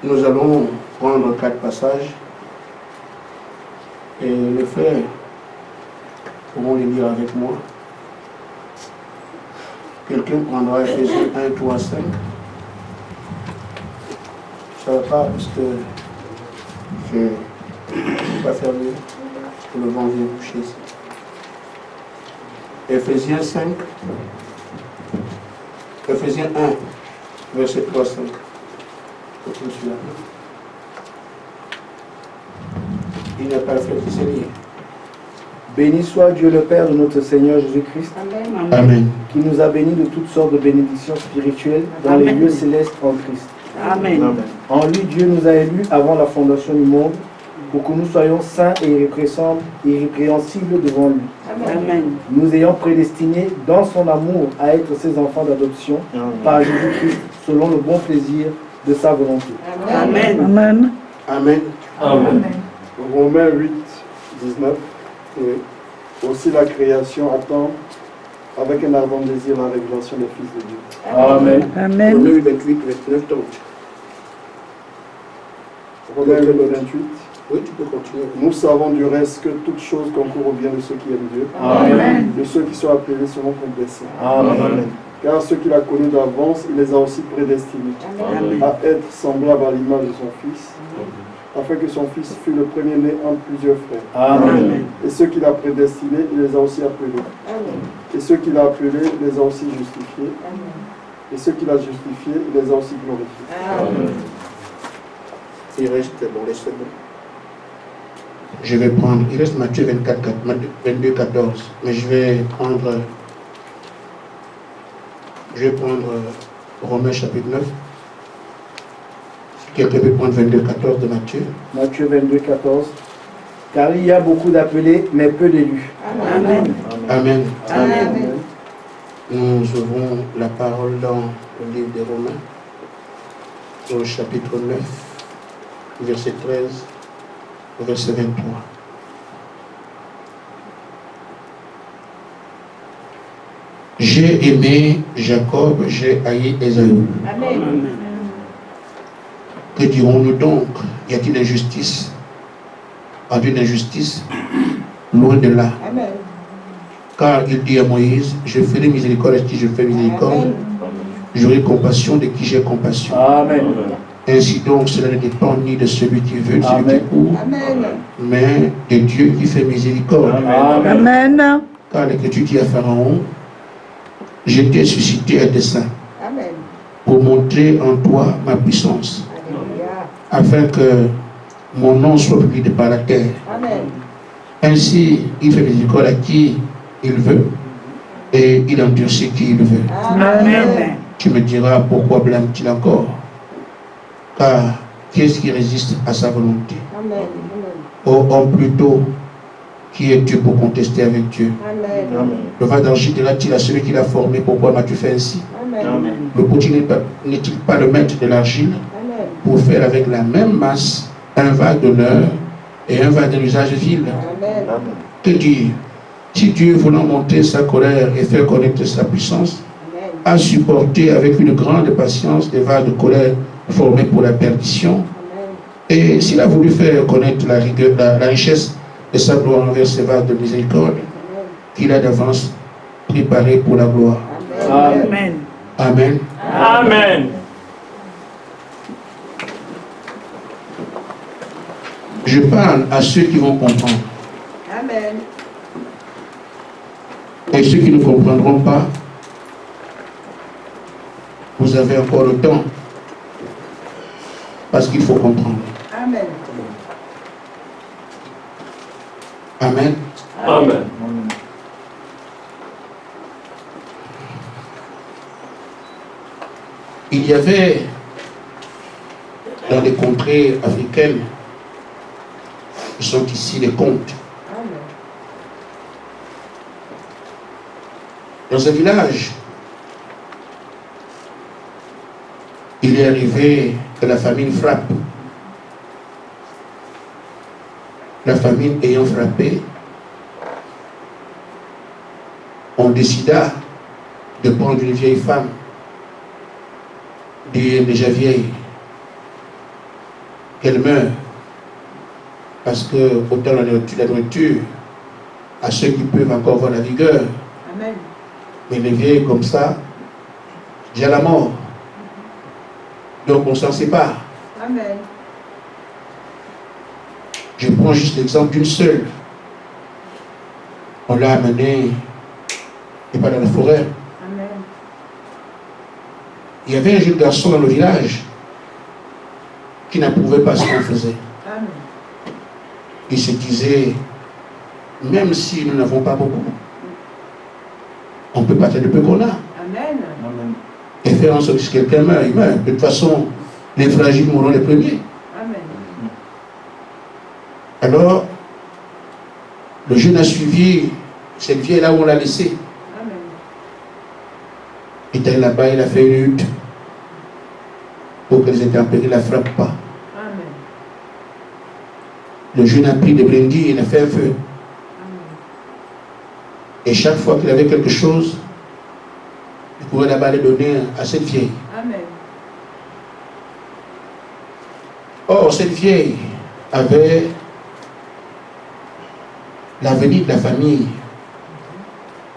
Nous allons prendre 4 passages et les frères pourront les lire avec moi. Quelqu'un prendra Ephésiens 1, 3, 5. Ça ne va pas parce que je ne peux pas faire mieux. Le vent vient coucher ici. Ephésiens 5. Ephésiens 1, verset 3, 5. Il n'est pas fait qui sait lire. Béni soit Dieu le Père de notre Seigneur Jésus-Christ, Amen. qui nous a bénis de toutes sortes de bénédictions spirituelles dans les lieux célestes en Christ. Amen. Amen. En lui, Dieu nous a élus avant la fondation du monde pour que nous soyons saints et irrépréhensibles devant lui. Amen. Nous ayant prédestinés dans son amour à être ses enfants d'adoption par Jésus-Christ selon le bon plaisir de sa volonté. Amen. Amen. Amen. Amen. Romains 8, 19. Et aussi la création attend avec un ardent désir la révélation des fils de Dieu. Amen. Amen. Romains 8, 28, 29, 30. Romains 8, 28. Oui, tu peux continuer. Nous savons du reste que toute chose concourt au bien de ceux qui aiment Dieu, Amen. de ceux qui sont appelés selon son dessein. Amen. Car ceux qu'il a connus d'avance, il les a aussi prédestinés à être semblables à l'image de son Fils, afin que son Fils fût le premier-né entre plusieurs frères. Amen. Et ceux qu'il a prédestinés, il les a aussi appelés. Et ceux qu'il a appelés, il les a aussi justifiés. Et ceux qu'il a justifiés, il les a aussi glorifiés. Il reste, bon, laissez-moi. Je vais prendre, il reste Matthieu 24, 22, 14. Mais je vais prendre Romains chapitre 9. Si quelqu'un peut prendre 22, 14 de Matthieu. Matthieu 22, 14. Car il y a beaucoup d'appelés, mais peu d'élus. Amen. Amen. Amen. Nous ouvrons la parole dans le livre des Romains, au chapitre 9, verset 13, verset 23. J'ai aimé Jacob, j'ai haï Ésaü. Amen. Que dirons-nous donc? Y a-t-il injustice? A-t-il une injustice? Loin de là. Amen. Car il dit à Moïse, je ferai miséricorde à qui je fais miséricorde. J'aurai compassion de qui j'ai compassion. Amen. Ainsi donc, cela ne dépend ni de celui qui veut, de celui qui court, mais de Dieu qui fait miséricorde. Amen. Car l'Écriture dit à Pharaon, je t'ai suscité à dessein pour montrer en toi ma puissance, afin que mon nom soit publié par la terre. Ainsi, il fait miséricorde à qui il veut et il endurcit qui il veut. Amen. Tu me diras pourquoi blâme-t-il encore? Car qui est-ce qui résiste à sa volonté? Ô homme plutôt, qui es-tu pour contester avec Dieu? Le vin d'argile dira-t-il à celui qui l'a formé, pourquoi m'as-tu fait ainsi? Le potier n'est-il pas le maître de l'argile pour faire avec la même masse un vague d'honneur et un vague d'un usage vil? Que dire? Si Dieu, voulant monter sa colère et faire connaître sa puissance, a supporté avec une grande patience des vagues de colère formées pour la perdition, et s'il a voulu faire connaître la richesse de sa gloire envers ces vagues de miséricorde qu'il a d'avance préparées pour la gloire. Amen. Amen. Amen. Je parle à ceux qui vont comprendre. Amen. Et ceux qui ne comprendront pas, vous avez encore le temps. Parce qu'il faut comprendre. Amen. Amen. Amen. Il y avait dans les contrées africaines, ce sont ici les contes. Dans un village, il est arrivé que la famine frappe. La famine ayant frappé, on décida de prendre une vieille femme, déjà vieille, qu'elle meure. Parce que autant la nourriture à ceux qui peuvent encore avoir la vigueur. Amen. Mais les vieilles comme ça, déjà la mort. Donc on s'en sépare. Amen. Je prends juste l'exemple d'une seule. On l'a amenée, et pas dans la forêt. Amen. Il y avait un jeune garçon dans le village qui n'approuvait pas ce qu'on faisait. Amen. Il se disait, même si nous n'avons pas beaucoup, on peut partir du peu qu'on a. Amen. Et faire en sorte que si quelqu'un meurt, il meurt. De toute façon, les fragiles mourront les premiers. Amen. Alors, le jeune a suivi cette vieille là où on l'a laissé. Amen. Il était là-bas, il a fait une lutte pour que les intempéries ne la frappent pas. Amen. Le jeune a pris des brindilles, il a fait un feu. Amen. Et chaque fois qu'il avait quelque chose, il pouvait là-bas les donner à cette vieille. Amen. Or, cette vieille avait l'avenir de la famille,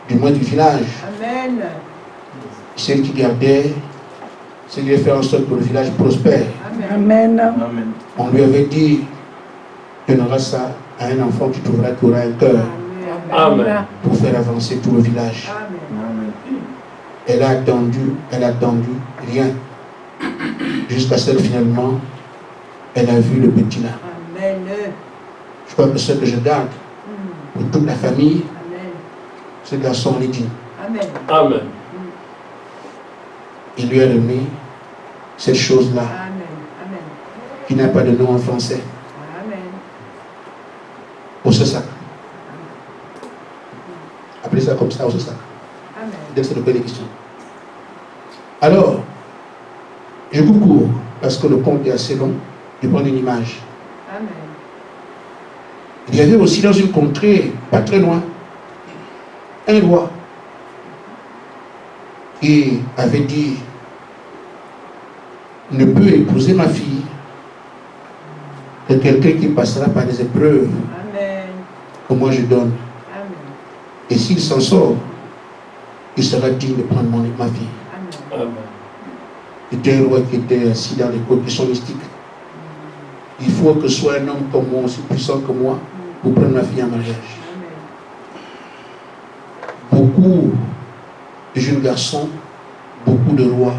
du moins du village. Amen. Celle qui gardait, celle qui devait faire en sorte que le village prospère. Amen. Amen. On lui avait dit, tu donneras ça à un enfant que tu trouveras qui aura un cœur Amen. pour faire avancer tout le village. Amen. Elle a attendu, rien. Jusqu'à ce que finalement, elle a vu le petit là. Amen. Je crois que ce que je garde pour toute la famille, Amen. ce garçon est dit. Amen. Amen. Il lui a donné cette chose-là, Amen. Amen. qui n'a pas de nom en français, Amen. au sac. Appelez ça comme ça, au sac. Amen. Dès que c'est le pays des questions. Alors, je vous cours, parce que le conte est assez long, je prends une image. Amen. Il y avait aussi dans une contrée, pas très loin, un roi qui avait dit, ne peut épouser ma fille que quelqu'un qui passera par des épreuves Amen. que moi je donne. Amen. Et s'il s'en sort, il sera digne de prendre ma fille. Amen. Amen. C'était un roi qui était assis dans les côtes qui sont mystiques. Il faut que ce soit un homme comme moi, aussi puissant que moi, pour prendre ma fille en mariage. Amen. Beaucoup de jeunes garçons, beaucoup de rois,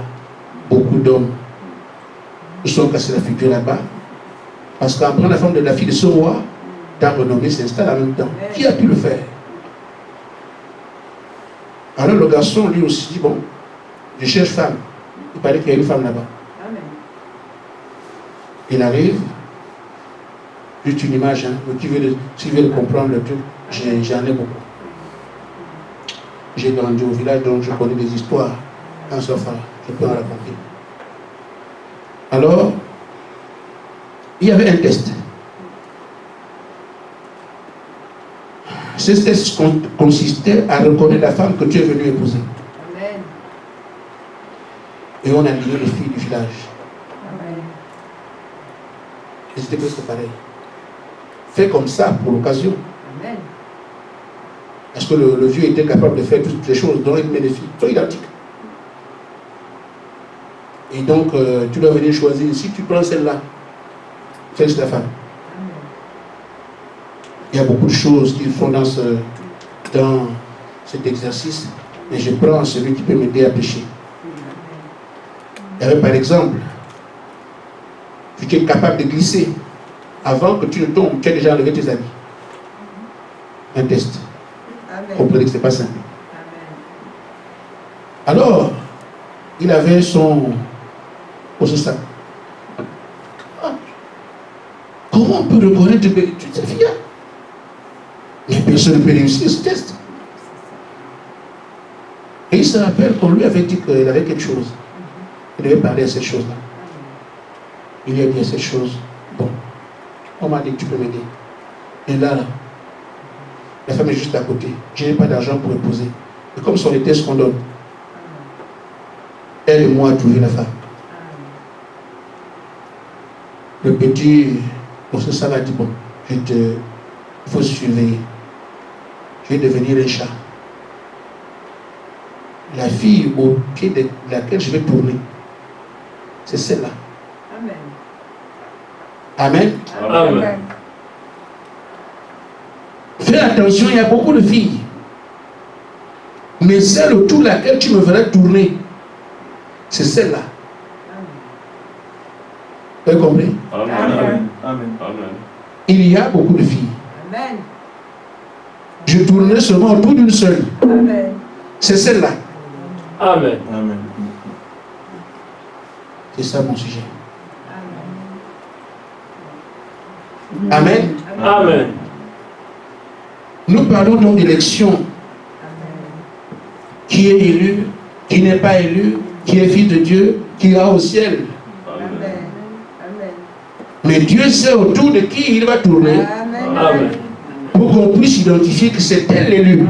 beaucoup d'hommes se sont cassés la figure là-bas. Parce qu'en prenant la forme de la fille de ce roi, ta renommée s'installe en même temps. Qui a pu le faire? Alors le garçon, lui aussi, dit, bon, je cherche femme. Il paraît qu'il y a une femme là-bas. Amen. Il arrive, juste une image, hein, mais si tu veux comprendre le truc, j'en ai beaucoup. J'ai grandi au village, donc je connais des histoires. En sortant, je peux en raconter. Alors, il y avait un test. Ce test consistait à reconnaître la femme que tu es venu épouser. Amen. Et on a lié les filles du village. Amen. Et c'était presque pareil. Fait comme ça pour l'occasion. Amen. Parce que le vieux était capable de faire toutes les choses, dont il met les filles. Sont identiques. Et donc, tu dois venir choisir. Si tu prends celle-là, c'est ta femme. Amen. Il y a beaucoup de choses qu'ils font dans cet exercice. Et je prends celui qui peut m'aider à pécher. Il y avait par exemple, tu es capable de glisser. Avant que tu ne tombes, tu as déjà enlevé tes habits. Un test. Amen. Comprenez que ce n'est pas simple. Amen. Alors, il avait son sac. Ah. Comment on peut reconnaître cette fille? Mais personne ne peut réussir ce test. Et il se rappelle qu'on lui avait dit qu'il avait quelque chose. Il devait parler à cette chose-là. Il lui a dit à cette chose, bon, on m'a dit que tu peux m'aider. Et là, la femme est juste à côté. Je n'ai pas d'argent pour épouser. Et comme sont les tests qu'on donne, elle et moi à trouver la femme. Le petit, pour ça va dire, bon, il faut surveiller. Je vais devenir un chat. La fille au pied de laquelle je vais tourner, c'est celle-là. Amen. Amen. Amen. Fais attention, il y a beaucoup de filles. Mais celle autour de laquelle tu me verras tourner, c'est celle-là. Vous avez compris? Amen. Amen. Il y a beaucoup de filles. Amen. Je tournerai seulement autour d'une seule. Amen. C'est celle-là. Amen. Amen. C'est ça mon sujet. Amen. Amen. Nous parlons donc d'élection. Qui est élu, qui n'est pas élu, qui est fils de Dieu, qui ira au ciel. Amen. Amen. Mais Dieu sait autour de qui il va tourner Amen. Amen. pour qu'on puisse identifier que c'est elle l'élu.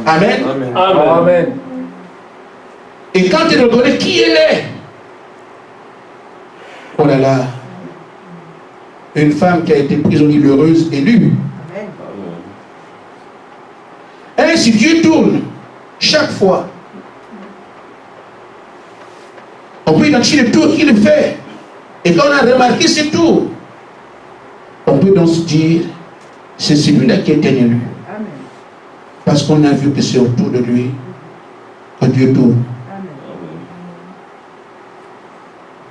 Amen. Amen. Amen. Et quand il reconnaît qui elle est, oh là là, une femme qui a été prisonnière heureuse élue. Et si Dieu tourne chaque fois, on peut identifier le tour qu'il fait. Et quand on a remarqué ce tour, on peut donc se dire, c'est celui-là qui est élu. Amen. Parce qu'on a vu que c'est autour de lui que Dieu tourne. Amen.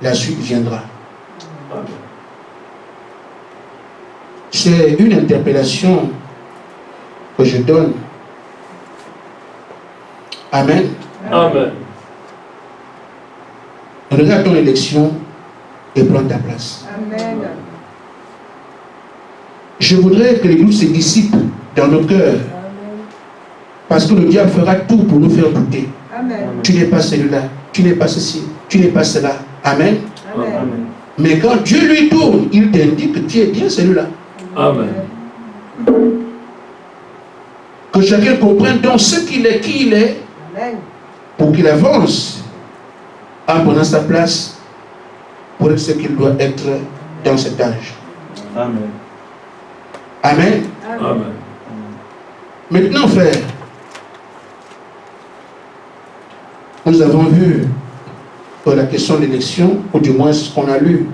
La suite viendra. C'est une interpellation que je donne. Amen. Amen. Regarde ton élection et prends ta place. Amen. Je voudrais que l'Église se dissipe dans nos cœurs. Parce que le diable fera tout pour nous faire douter. Amen. Tu n'es pas celui-là, tu n'es pas ceci, tu n'es pas cela. Amen. Amen. Mais quand Dieu lui tourne, il t'indique que tu es bien celui-là. Amen. Que chacun comprenne donc ce qu'il est, qui il est, Amen. pour qu'il avance en prenant sa place pour être ce qu'il doit être dans cet âge. Amen. Amen. Amen. Maintenant, frère, nous avons vu que la question de l'élection, ou du moins ce qu'on a lu,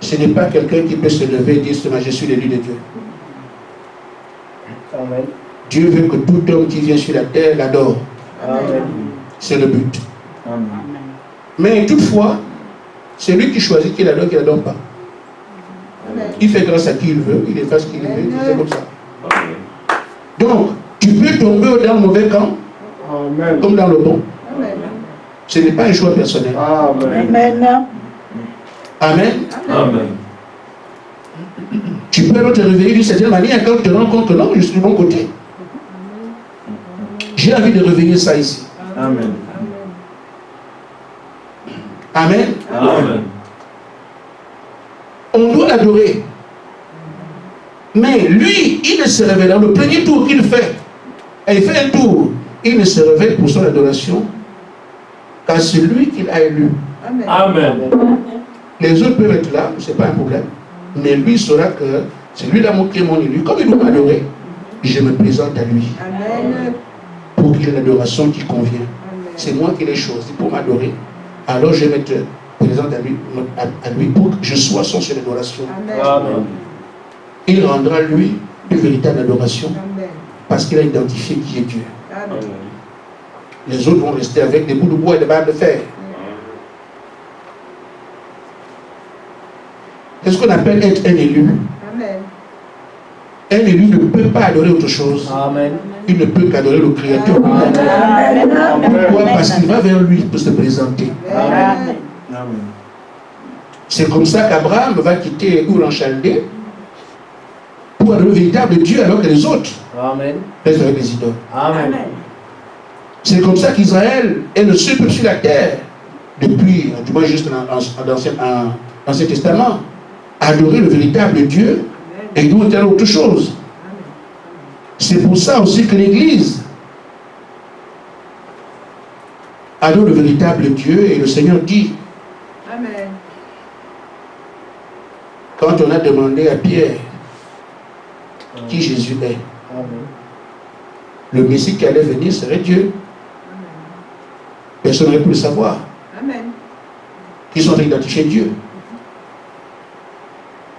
ce n'est pas quelqu'un qui peut se lever et dire seulement je suis l'élu de Dieu. Amen. Dieu veut que tout homme qui vient sur la terre l'adore. Amen. C'est le but. Amen. Mais toutefois, c'est lui qui choisit qui l'adore, qui ne l'adore pas. Amen. Il fait grâce à qui il veut, il fait ce qu'il veut, il fait comme ça. Amen. Donc, tu peux tomber dans le mauvais camp, Amen. comme dans le bon. Amen. Ce n'est pas un choix personnel. Amen. Amen. Amen. Amen. Tu peux alors te réveiller d'une certaine manière quand tu te rends compte que non, je suis du bon côté. J'ai envie de réveiller ça ici. Amen. Amen. Amen. On doit l'adorer. Mais lui, il ne se révèle dans le premier tour qu'il fait. Et il fait un tour. Il ne se révèle pour son adoration qu'à celui qu'il a élu. Amen. Amen. Les autres peuvent être là, ce n'est pas un problème. Mais lui saura que c'est lui là qui est mon élu. Comme il doit m'adorer, je me présente à lui Amen. pour qu'il ait l'adoration qui convient. Amen. C'est moi qui l'ai choisi pour m'adorer. Alors je vais me présenter à lui pour que je sois son seul adoration. Amen. Amen. Il rendra lui une véritable adoration Amen. parce qu'il a identifié qui est Dieu. Amen. Les autres vont rester avec des bouts de bois et des barres de fer. C'est ce qu'on appelle être un élu. Amen. Un élu ne peut pas adorer autre chose. Amen. Il ne peut qu'adorer le Créateur. Pourquoi? Parce qu'il va vers lui pour se présenter. Amen. Amen. C'est comme ça qu'Abraham va quitter Ur en Chaldée pour adorer le véritable Dieu alors que les autres Amen. restent avec les idoles. Amen. C'est comme ça qu'Israël est le seul peuple sur la terre, depuis, du moins juste dans l'Ancien Testament, à adorer le véritable Dieu et nous on autre chose. C'est pour ça aussi que l'Église adore le véritable Dieu et le Seigneur dit, Amen. quand on a demandé à Pierre qui Jésus est, Amen. le Messie qui allait venir serait Dieu. Personne n'aurait pu le savoir. Amen. Ils sont identifiés Dieu.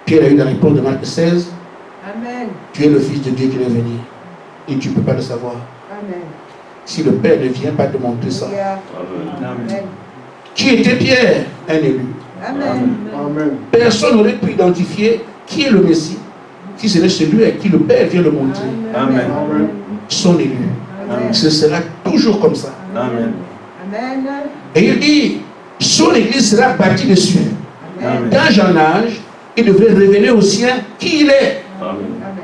Pierre a eu la réponse de Marc 16. Amen. Tu es le Fils de Dieu qui va venir. Et tu ne peux pas le savoir. Amen. Si le Père ne vient pas te montrer ça. Amen. Qui était Pierre? Un élu. Amen. Amen. Personne n'aurait pu identifier qui est le Messie si ce n'est celui à qui le Père vient le montrer. Amen. Amen. Son élu. Amen. Ce sera toujours comme ça. Amen. Amen. Et il dit, son église sera bâtie dessus. Amen. D'âge en âge, il devrait révéler aux siens qui il est. Amen. Amen.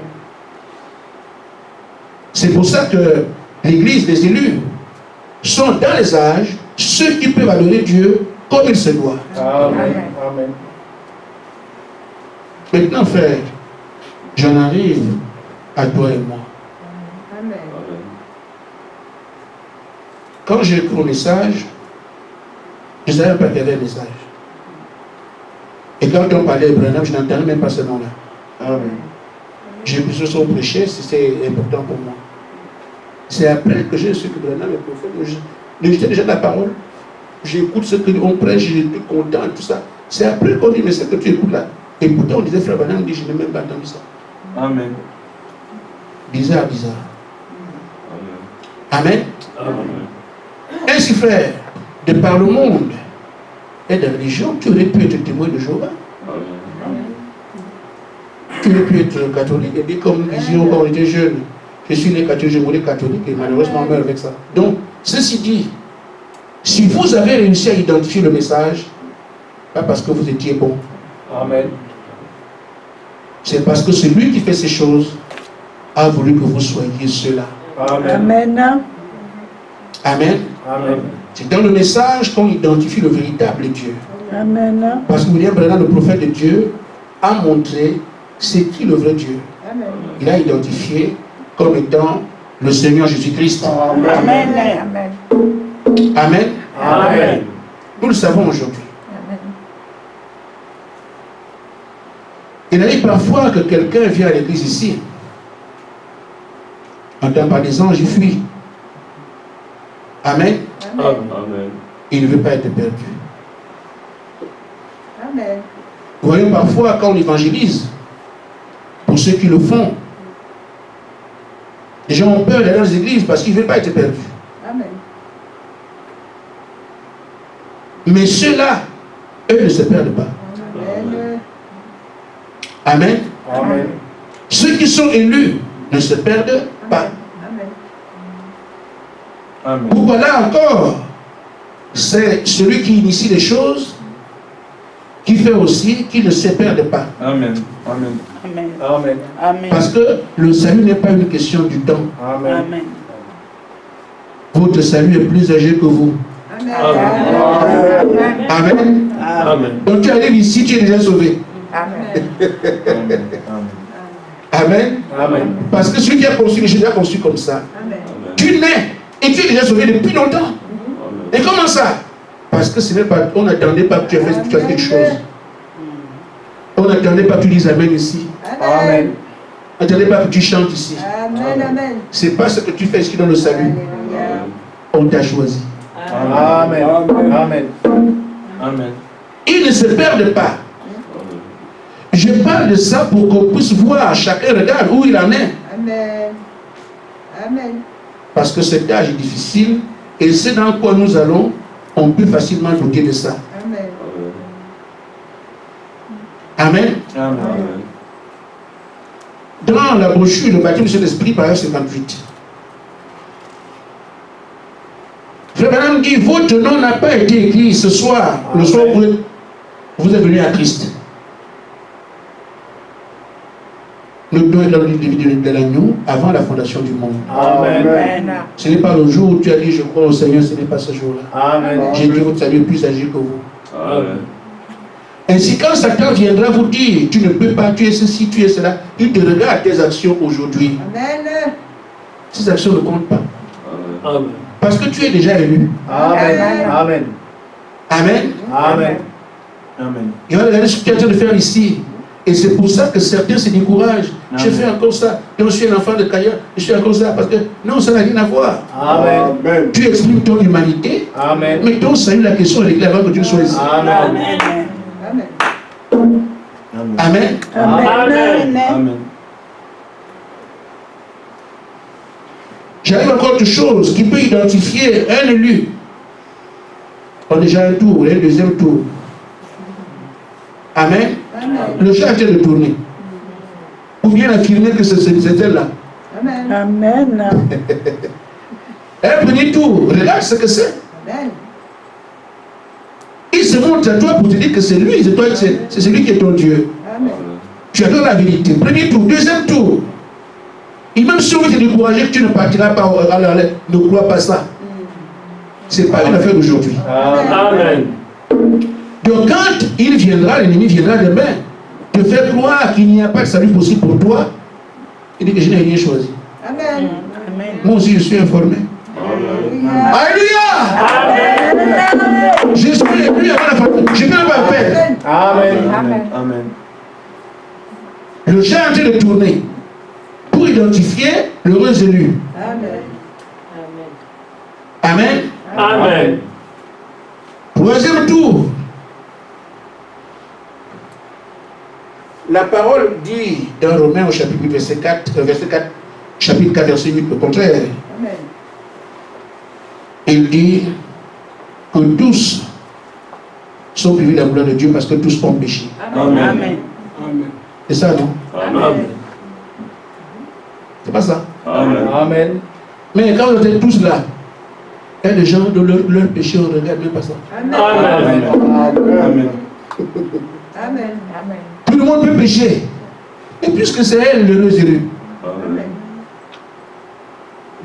C'est pour ça que l'église des élus sont dans les âges ceux qui peuvent adorer Dieu comme il se doit. Amen. Amen. Maintenant, frère, j'en arrive à toi et moi. Amen. Quand j'ai écrit mon message, je ne savais pas qu'il y avait un message. Et quand on parlait de Branham, je n'entendais même pas ce nom-là. Amen. J'ai pu ce son prêcher, c'était important pour moi. C'est après que j'ai su que Branham est prophète. J'étais déjà de la parole. J'écoute ce qu'on prêche, je suis content, tout ça. C'est après qu'on dit, mais c'est que tu écoutes là. Et pourtant, on disait, frère Branham dit, je n'ai même pas entendu ça. Amen. Bizarre, bizarre. Amen. Amen. Ainsi, frère, de par le monde et de la religion, tu aurais pu être témoin de Jéhovah. Tu aurais pu être catholique et dire comme nous disions quand on était jeunes, je suis né catholique, je mourrai catholique et malheureusement on meurt avec ça. Donc, ceci dit, si vous avez réussi à identifier le message, pas parce que vous étiez bon, Amen. c'est parce que celui qui fait ces choses a voulu que vous soyez ceux-là. Amen. Amen. Amen. Amen. C'est dans le message qu'on identifie le véritable Dieu. Amen. Parce que William Branham, le prophète de Dieu, a montré c'est qui le vrai Dieu. Amen. Il a identifié comme étant le Seigneur Jésus-Christ. Amen. Amen. Amen. Amen. Nous le savons aujourd'hui. Amen. Il arrive parfois que quelqu'un vient à l'église ici, entend par des anges, il fuit. Amen. Amen. Amen. Il ne veut pas être perdu. Amen. Nous voyons parfois quand on évangélise, pour ceux qui le font, les gens ont peur d'aller dans les églises parce qu'ils ne veulent pas être perdus. Amen. Mais ceux-là, eux ne se perdent pas. Amen. Amen. Amen. Ceux qui sont élus ne se perdent pas. Amen. Amen. Pourquoi là encore, c'est celui qui initie les choses, qui fait aussi qu'il ne se perde pas. Amen. Amen. Amen. Amen. Amen. Parce que le salut n'est pas une question du temps. Amen. Amen. Votre salut est plus âgé que vous. Amen. Amen. Amen. Amen. Donc tu arrives ici, tu es déjà sauvé. Amen. Amen. Amen. Amen. Parce que celui qui a conçu les choses a conçu comme ça. Amen. Tu nais et tu es déjà sauvé depuis longtemps. Et comment ça? Parce que ce n'est pas, on n'attendait pas que tu fasses quelque chose. On n'attendait pas que tu dises Amen ici. Amen. On n'attendait pas que tu chantes ici. Amen. Amen. C'est pas ce que tu fais ici dans le salut. Alléluia. On t'a choisi. Amen. Amen. Amen. Ils ne se perdent pas. Je parle de ça pour qu'on puisse voir, chacun regarde où il en est. Amen. Amen. Parce que cet âge est difficile et c'est dans quoi nous allons, on peut facilement douter de ça. Amen. Amen. Amen. Dans la brochure, le baptême de Saint-Esprit, paragraphe 58. Frère Branham dit, votre nom n'a pas été écrit ce soir, le soir où vous êtes venu à Christ. Le nom est dans le livre de l'agneau avant la fondation du monde. Amen. Amen. Ce n'est pas le jour où tu as dit je crois au Seigneur, ce n'est pas ce jour-là. Amen. J'ai dit votre salut est plus âgé que vous. Amen. Ainsi, quand Satan viendra vous dire tu ne peux pas, tu es ceci, tu es cela, il te regarde tes actions aujourd'hui. Amen. Ces actions ne comptent pas. Amen. Parce que tu es déjà élu. Amen. Amen. Amen. Amen. Amen. Et regardez ce que tu es en train de faire ici. Et c'est pour ça que certains se découragent. Je fais encore ça. Et je suis un enfant de Kaya. Je suis encore ça. Parce que non, ça n'a rien à voir. Amen. Amen. Tu exprimes ton humanité. Amen. Mais ton salut, la question est avant que tu le sois ici. Amen. Amen. Amen. Amen. Amen. J'arrive encore autre chose qui peut identifier un élu. On a déjà un tour, un deuxième tour. Amen. Amen. Le chat est de tourner. Ou bien affirmer que c'est elle-là. Amen. Amen. Un premier tour, regarde ce que c'est. Amen. Il se montre à toi pour te dire que c'est lui, c'est celui qui est ton Dieu. Amen. Tu adores la vérité. Premier tour, deuxième tour. Et même si on veut te décourager que tu ne partiras pas à l'air, ne crois pas ça. Ce n'est pas une affaire d'aujourd'hui. Amen. Donc quand il viendra, l'ennemi viendra demain, te faire croire qu'il n'y a pas de salut possible pour toi, il dit que je n'ai rien choisi. Amen. Moi aussi je suis informé. Alléluia. Alléluia! Je suis élu avant la famille. Je ne peux pas faire. Amen. Amen. Le chat est en train de tourner pour identifier l'heureux élu. Amen. Amen. Amen. Troisième tour. La parole dit dans Romains au chapitre 8, verset 4, chapitre 4, verset 8, au contraire. Amen. Il dit que tous sont privés de la gloire de Dieu parce que tous ont péché. Amen. C'est ça, non? Amen. C'est pas ça. Amen. Amen. Mais quand vous êtes tous là, il y a des gens de leur péché, on ne regarde même pas ça. Amen. Amen. Amen. Amen. Tout le monde peut pécher. Et puisque c'est elle l'heureuse élue, Amen.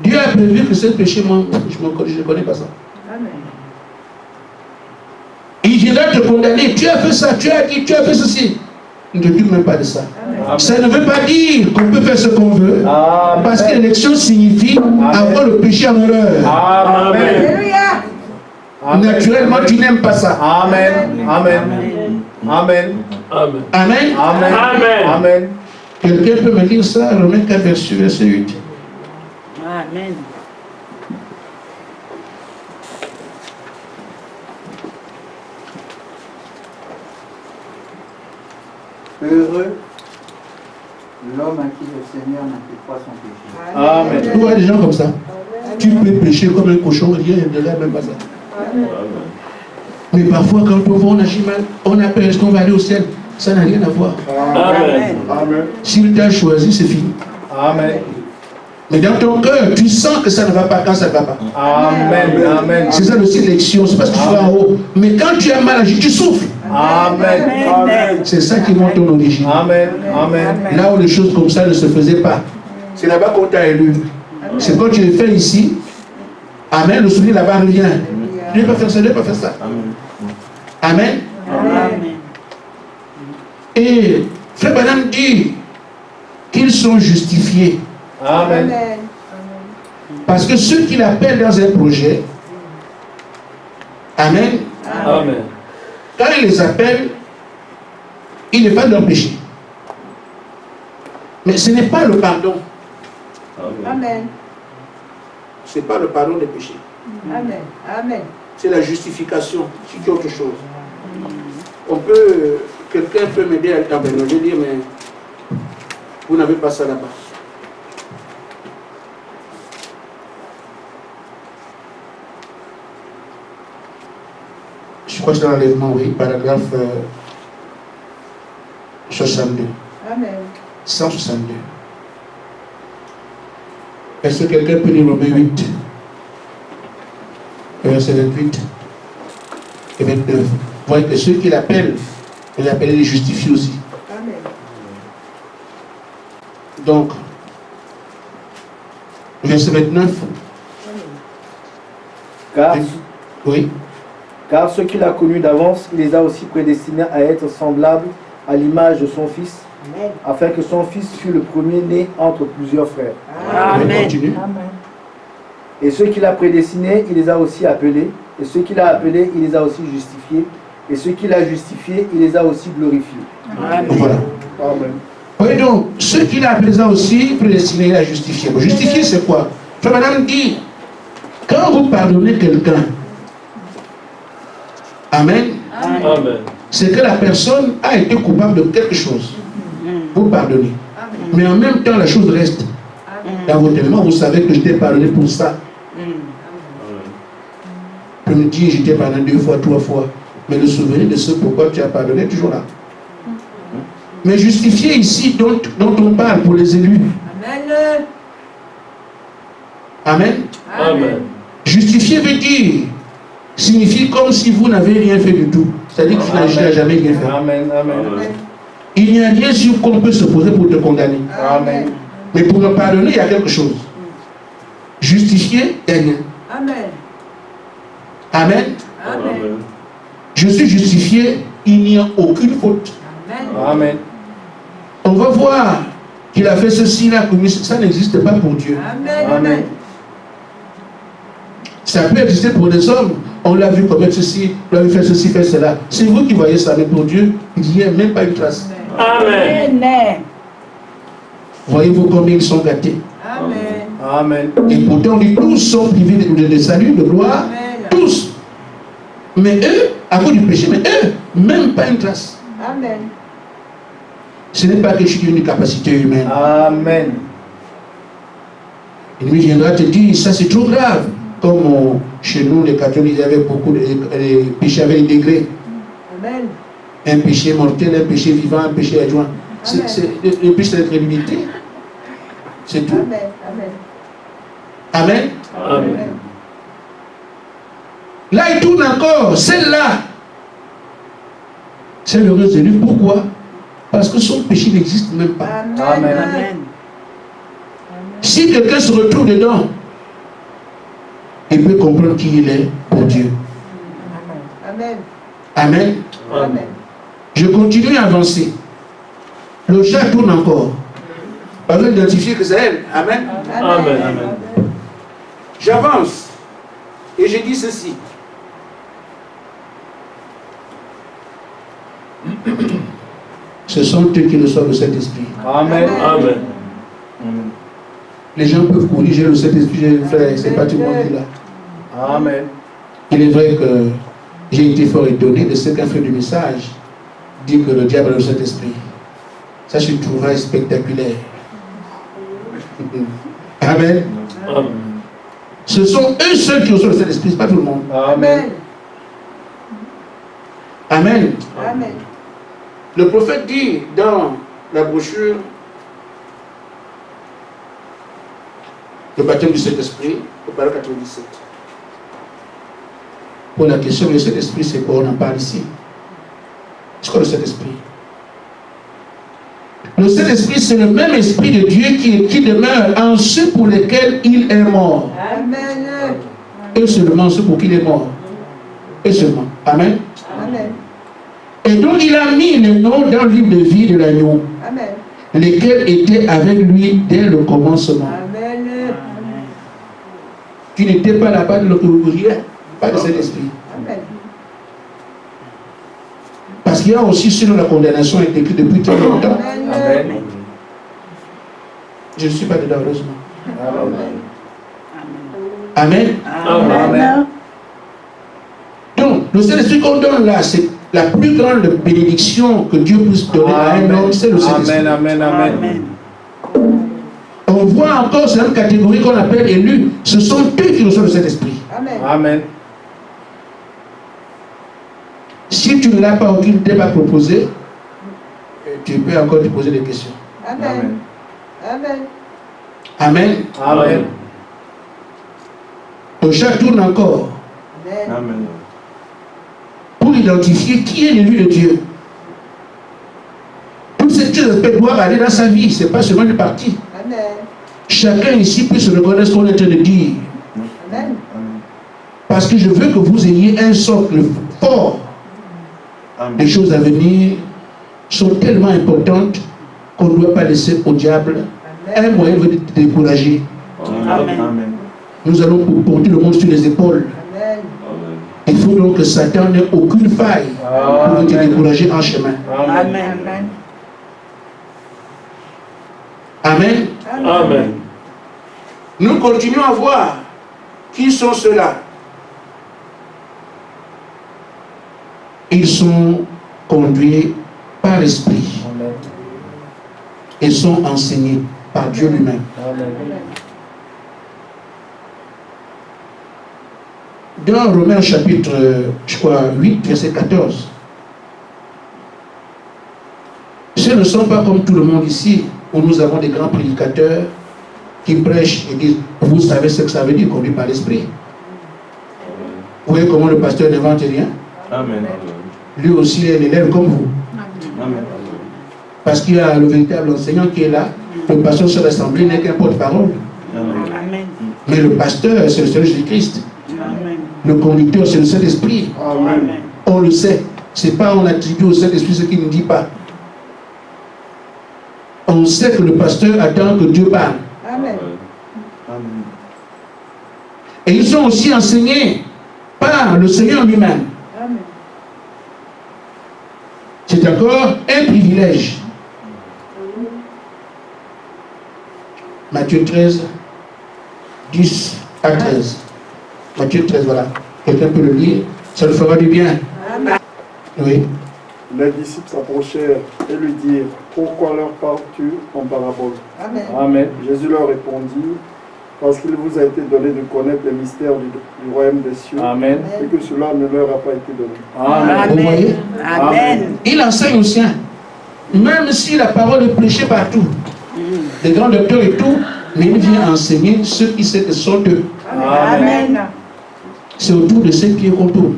Dieu a prévu que ce péché, moi, je ne connais pas ça. Amen. Il viendra te condamner. Tu as fait ça, tu as dit, tu as fait ceci. Ne te occupe même pas de ça. Amen. Ça ne veut pas dire qu'on peut faire ce qu'on veut. Amen. Parce que l'élection signifie avoir le péché en horreur. Amen. Alléluia. Naturellement, tu n'aimes pas ça. Amen. Amen. Amen. Amen. Amen. Amen. Amen. Amen. Quelqu'un peut me dire ça, Romains 4, verset 8. Amen. Heureux l'homme à qui le Seigneur n'implique pas son péché. Amen. Tu vois des gens comme ça. Tu peux pécher comme un cochon, rien ne regarde même pas ça. Amen. Mais parfois, quand on va, on agit mal, on appelle, est-ce qu'on va aller au ciel? Ça n'a rien à voir. Amen. Amen. S'il t'a choisi, c'est fini. Amen. Mais dans ton cœur, tu sens que ça ne va pas quand ça ne va pas. Amen. Amen. C'est ça aussi l'élection, c'est parce que tu seras en haut. Mais quand tu as mal agi, tu souffres. Amen. Amen. C'est ça qui montre ton origine. Amen. Amen. Là où les choses comme ça ne se faisaient pas, c'est là-bas qu'on t'a élu. C'est quand tu le fais ici, Amen, le souvenir là-bas revient. Tu ne peux pas faire ça, tu ne peux pas faire ça. Amen. Amen. Et Frère Branham dit qu'ils sont justifiés. Amen. Amen. Parce que ceux qui l'appellent dans un projet, Amen, Amen. quand il les appelle, il n'est pas de leur péché. Mais ce n'est pas le pardon. Amen. Ce n'est pas le pardon des péchés. Amen. Amen. C'est la justification. C'est autre chose. On peut, quelqu'un peut m'aider à intervenir. Je vais dire, mais vous n'avez pas ça là-bas. Je crois que c'est dans l'enlèvement, oui, paragraphe 62. Amen. 162. Est-ce que quelqu'un peut lire Romains 8, verset 28 et 29? Vous voyez que ceux qui l'appellent, il l'appelle les justifiés aussi. Amen. Donc, verset 29. Oui. Car ceux qu'il a connus d'avance, il les a aussi prédestinés à être semblables à l'image de son Fils, Amen. afin que son Fils fût le premier-né entre plusieurs frères. On Amen. continue. Et ceux qu'il a prédestinés, il les a aussi appelés. Et ceux qu'il a appelés, il les a aussi justifiés. Et ceux qu'il a justifiés, il les a aussi glorifiés. Amen. Voilà. Amen. Oui, donc, ceux qu'il a appelés aussi, prédestinés, il a justifié. Bon, justifier, c'est quoi? Frère, madame dit, quand vous pardonnez quelqu'un, Amen, Amen. c'est que la personne a été coupable de quelque chose. Vous pardonnez. Mais en même temps, la chose reste dans votre élément. Vous savez que je t'ai pardonné pour ça. Je me dis, je t'ai pardonné 2 fois, 3 fois. Mais le souvenir de ce pourquoi tu as pardonné est toujours là. Mais justifier ici, dont on parle pour les élus. Amen. Amen. Amen. Justifier veut dire, signifie comme si vous n'avez rien fait du tout. C'est-à-dire que tu n'as jamais rien fait. Amen. Amen. Il n'y a rien sur quoi on peut se poser pour te condamner. Amen. Mais pour me pardonner, il y a quelque chose. Justifier, il n'y a rien. Amen. Amen. Amen. Je suis justifié, il n'y a aucune faute. Amen. On va voir qu'il a fait ceci, là, comme ça n'existe pas pour Dieu. Amen. Amen. Ça peut exister pour des hommes. On l'a vu commettre ceci, on l'a vu faire ceci, faire cela. C'est vous qui voyez ça, mais pour Dieu, il n'y a même pas une trace. Amen. Amen. Voyez-vous combien ils sont gâtés. Amen. Amen. Et pourtant, tous sont privés de salut, de gloire. Amen. Tous. Mais eux, à cause du péché, mais eux, même pas une trace. Amen. Ce n'est pas quelque chose d'une capacité humaine. Amen. Il lui viendra te dire, ça c'est trop grave. Comme chez nous, les catholiques, il y avait beaucoup de les péchés avec des degrés. Amen. Un péché mortel, un péché vivant, un péché adjoint. Le péché de l'incrédulité. C'est tout. Amen. Amen. Amen. Amen. Là, il tourne encore. Celle-là, c'est l'heureuse de lui. Pourquoi? Parce que son péché n'existe même pas. Amen. Amen. Si quelqu'un se retrouve dedans, il peut comprendre qui il est pour Dieu. Amen. Amen. Amen. Je continue à avancer. Le chat tourne encore. Pas besoin d'identifier que c'est elle. Amen. Amen. J'avance. Et je dis ceci. Ce sont eux qui reçoivent le Saint-Esprit. Amen. Amen. Les gens peuvent corriger le Saint-Esprit, frère, c'est pas tout le monde qui est là. Amen. Il est vrai que j'ai été fort étonné de ce qu'un frère du message dit que le diable a le Saint-Esprit. Ça, c'est une trouvaille spectaculaire. Amen. Amen. Ce sont eux seuls qui reçoivent le Saint-Esprit, pas tout le monde. Amen. Amen. Amen. Le prophète dit dans la brochure le baptême du Saint-Esprit, au paragraphe 97. Pour la question du Saint-Esprit, c'est quoi? On en parle ici. C'est quoi le Saint-Esprit? Le Saint-Esprit, c'est le même Esprit de Dieu qui demeure en ceux pour lesquels il est mort. Amen. Et seulement ceux pour qui il est mort. Et seulement. Amen. Amen. Et donc il a mis les noms dans le livre de vie de l'agneau, Amen. lesquels étaient avec lui dès le commencement. Amen. Tu n'étais pas là-bas de rien, pas de Saint-Esprit. Amen. Parce qu'il y a aussi ceux dont la condamnation est écrite depuis très longtemps. Amen. Je ne suis pas dedans, heureusement. Amen. Amen. Amen. Donc, le Saint-Esprit qu'on donne là, c'est la plus grande bénédiction que Dieu puisse donner à un homme, c'est le Saint-Esprit. Amen. Amen. Amen. Amen. On voit encore cette catégorie qu'on appelle élus. Ce sont eux qui reçoivent le Saint-Esprit. Amen. Amen. Si tu ne l'as pas ou qu'il ne t'est pas proposé, tu peux encore te poser des questions. Amen. Amen. Amen. Amen. Le chat tourne encore Amen. Amen. pour identifier qui est l'élu de Dieu. Toutes ces aspects doivent aller dans sa vie, ce n'est pas seulement une partie. Amen. Chacun ici peut se reconnaître ce qu'on est en train de dire. Amen. Parce que je veux que vous ayez un socle fort. Les choses à venir sont tellement importantes qu'on ne doit pas laisser au diable un moyen de te décourager. Amen. Amen. Nous allons porter le monde sur les épaules. Amen. Il faut donc que Satan n'ait aucune faille pour te décourager en chemin. Amen. Amen. Amen. Nous continuons à voir qui sont ceux-là. Ils sont conduits par l'Esprit. Ils sont enseignés par Dieu lui-même. Dans Romains chapitre, 8, verset 14, ce ne sont pas comme tout le monde ici, où nous avons des grands prédicateurs qui prêchent et disent, vous savez ce que ça veut dire, conduit par l'Esprit. Vous voyez comment le pasteur n'invente rien? Amen. Lui aussi, il est un élève comme vous. Amen. Parce qu'il y a le véritable enseignant qui est là. Le pasteur sur l'assemblée n'est qu'un porte-parole. Amen. Mais le pasteur, c'est le Seigneur Jésus-Christ. Amen. Le conducteur, c'est le Saint-Esprit. Amen. On le sait. Ce n'est pas on attribue au Saint-Esprit ce qu'il ne dit pas. On sait que le pasteur attend que Dieu parle. Amen. Amen. Et ils sont aussi enseignés par le Seigneur lui-même. Amen. C'est encore un privilège. Matthieu 13, 10 à 13. Matthieu 13, voilà. Quelqu'un peut le lire, ça le fera du bien. Amen. Oui. Les disciples s'approchèrent et lui dirent, pourquoi leur parles-tu en parabole? Amen. Amen. Jésus leur répondit, parce qu'il vous a été donné de connaître les mystères du royaume des cieux, Amen. et que cela ne leur a pas été donné. Amen. Vous voyez? Amen. Il enseigne aux siens. Même si la parole est prêchée partout, les grands docteurs et tout, mais il vient enseigner ceux qui savent que sont eux. Amen. C'est autour de ces pieds qu'on tourne,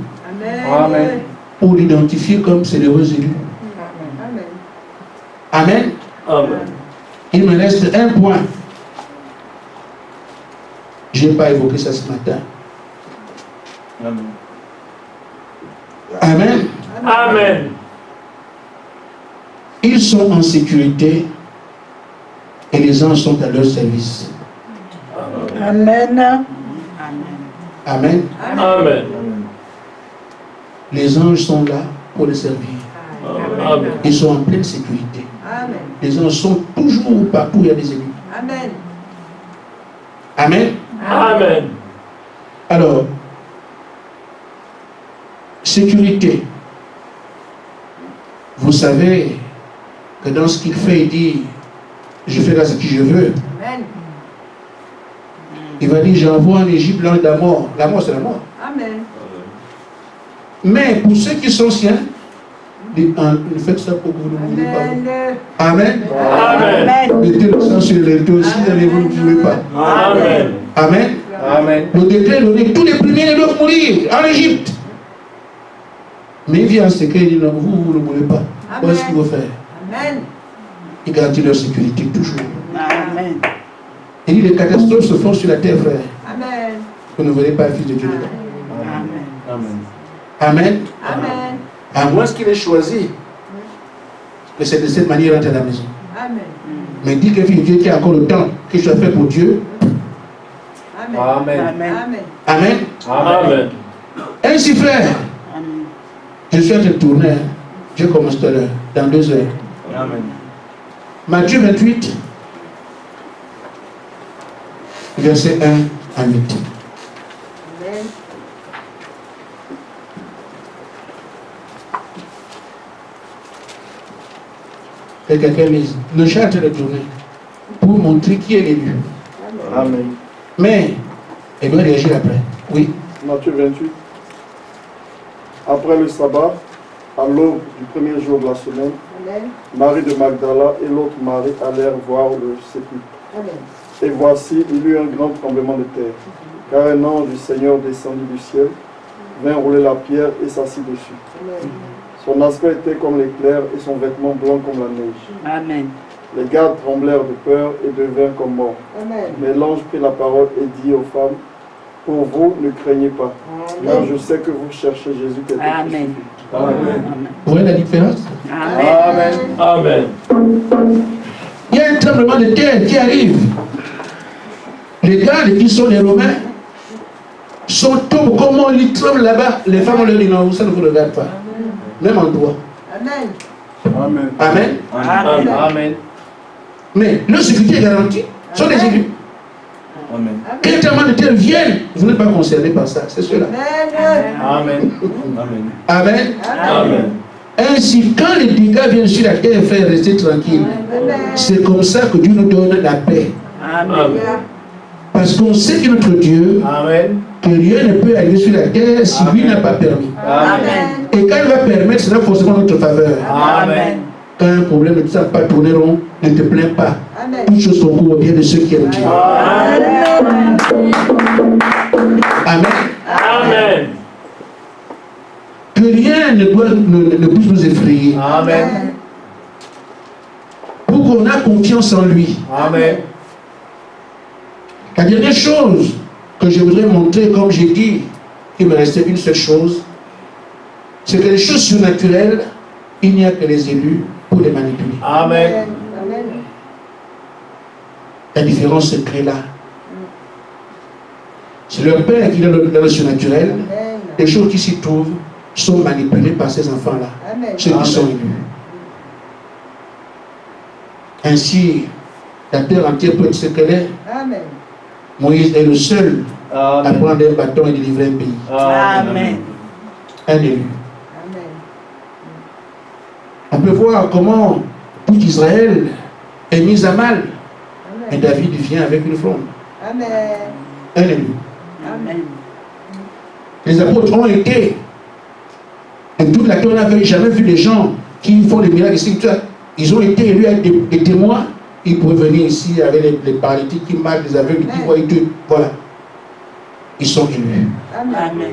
Amen. pour l'identifier comme c'est l'heureux élu. Amen. Amen. Amen. Il me reste un point. Je n'ai pas évoqué ça ce matin. Amen. Amen. Amen. Ils sont en sécurité et les anges sont à leur service. Amen. Amen. Amen. Les anges sont là pour les servir. Amen. Ils sont en pleine sécurité. Amen. Les anges sont toujours partout où il y a des élus. Amen. Amen. Amen. Alors, sécurité. Vous savez que dans ce qu'il fait, il dit, je fais là ce que je veux. Amen. Il va dire, j'envoie en Égypte l'ange de la mort. La mort, c'est la mort. Amen. Mais pour ceux qui sont siens, faites ça pour que vous ne mourrez pas. Amen. Amen. Amen. Mettez le sang sur les deux aussi, vous ne mourrez pas. Amen. Amen. Amen. Le décret est donné, tous les premiers doivent mourir en Égypte. Mais il vient en secret, il dit non, vous ne mourrez pas. Qu'est-ce qu'il faut faire? Amen. Ils gardent leur sécurité toujours. Amen. Il dit les catastrophes se font sur la terre, frère. Amen. Vous ne verrez pas le Fils de Dieu dedans. Amen. Amen. Amen. À moins qu'il ait choisi que c'est de cette manière rentre à la maison. Amen. Mais dit que le Fils de Dieu qui a encore le temps qu'il soit fait pour Dieu. Amen. Amen. Amen. Amen. Amen. Ainsi, frère, Amen. je suis en train de tourner. Hein. Je commence tout à l'heure, dans 2 heures. Amen. Matthieu 28, verset 1 à 8. Amen. Et quelqu'un lise. Le chat est en train de tourner pour montrer qui est l'élu. Amen. Mais, il doit réagir après. Oui. Matthieu 28. Après le sabbat, à l'aube du premier jour de la semaine, Amen. Marie de Magdala et l'autre Marie allèrent voir le sépulcre. Amen. Et voici, il y eut un grand tremblement de terre, car un ange du Seigneur descendit du ciel, vint rouler la pierre et s'assit dessus. Amen. Son aspect était comme l'éclair et son vêtement blanc comme la neige. Amen. Les gardes tremblèrent de peur et devinrent comme morts. Amen. Mais l'ange prit la parole et dit aux femmes, pour vous, ne craignez pas, car Amen. je sais que vous cherchez Jésus qui a été Amen. crucifié. Amen. Vous voyez la différence? Amen. Amen. Amen. Il y a un tremblement de terre qui arrive. Les gardes qui sont les Romains Son tombe, comment il tremble là-bas, les femmes ont leur dit non, ça ne vous regarde pas. Même en toi. Amen. Amen. Amen. Amen. Amen. Mais leur sécurité est garantie. Sont des élus. Amen. Quel tremblement de terre vienne, vous n'êtes pas concerné par ça. C'est cela. Amen. Amen. Amen. Amen. Ainsi, quand les dégâts viennent sur la terre, frère, restez tranquille. C'est comme ça que Dieu nous donne la paix. Amen. Parce qu'on sait que notre Dieu, Amen. que rien ne peut aller sur la terre si lui n'a pas permis. Amen. Et quand il va permettre, ce sera forcément notre faveur. Amen. Quand un problème ne te pas tourner rond, ne te plains pas. Toutes choses concourent au bien de ceux qui aiment Dieu. Amen. Amen. Amen. Que rien ne puisse nous effrayer. Amen. Pour qu'on ait confiance en lui. Amen. La dernière chose que je voudrais montrer, comme j'ai dit, il me restait une seule chose, c'est que les choses surnaturelles, il n'y a que les élus pour les manipuler. Amen. La différence se crée là. C'est leur père qui est dans le surnaturel. Les choses qui s'y trouvent sont manipulées par ces enfants-là, ceux qui sont élus. Ainsi, la terre entière peut être ce qu'elle est. Moïse est le seul à prendre un bâton et délivrer un pays. Amen. Un élu. On peut voir comment tout Israël est mis à mal. Et David vient avec une fronde. Un élu. Amen. Les apôtres ont été. Et toute la terre n'avait jamais vu des gens qui font des miracles ici. Ils ont été élus avec des témoins. Ils pouvaient venir ici avec les paralytiques qui marchent, les aveugles qui voient tout. Voilà. Ils sont élus. Amen.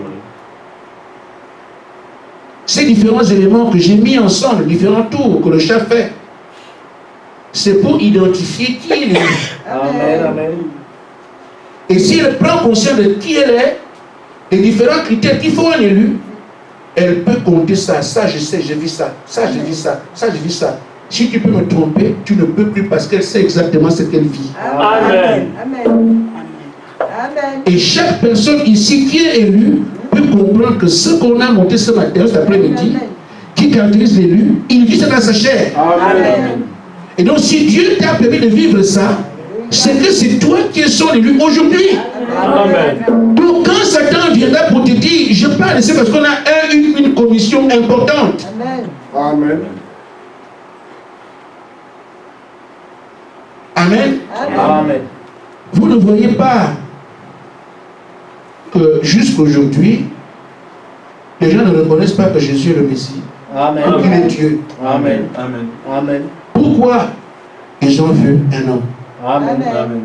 Ces différents éléments que j'ai mis ensemble, différents tours que le chat fait, c'est pour identifier qui elle est. Amen. Amen. Et si elle prend conscience de qui elle est, les différents critères qu'il faut un élu, elle peut compter ça. Ça, je sais, j'ai vu ça. Ça, j'ai vu ça. Ça, j'ai vu ça. Si tu peux me tromper, tu ne peux plus parce qu'elle sait exactement ce qu'elle vit. Amen. Et chaque personne ici qui est élue peut comprendre que ce qu'on a monté ce matin, cet après-midi, qui caractérise l'élu, il vit ça dans sa chair. Amen. Et donc, si Dieu t'a permis de vivre ça, c'est que c'est toi qui es son élu aujourd'hui. Amen. Donc, quand Satan viendra pour te dire, je parle de ça parce qu'on a une commission importante. Amen. Amen. Amen. Vous ne voyez pas que jusqu'aujourd'hui, les gens ne reconnaissent pas que Jésus est le Messie. Amen. Qu'il est Dieu. Amen. Amen. Amen. Pourquoi ils ont vu un homme? Amen. Amen.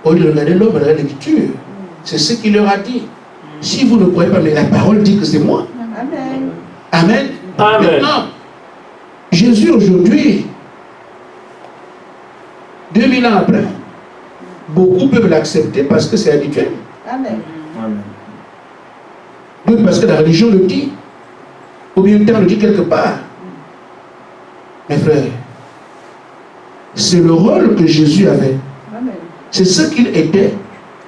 Au lieu de regarder l'homme, regardez l'écriture. C'est ce qu'il leur a dit. Si vous ne croyez pas, mais la parole dit que c'est moi. Amen. Amen. Maintenant, Jésus aujourd'hui, 2000 ans après, beaucoup peuvent l'accepter parce que c'est habituel. Amen. Amen. D'autres parce que la religion le dit. Ou bien le temps le dit quelque part. Mes frères, c'est le rôle que Jésus avait. C'est ce qu'il était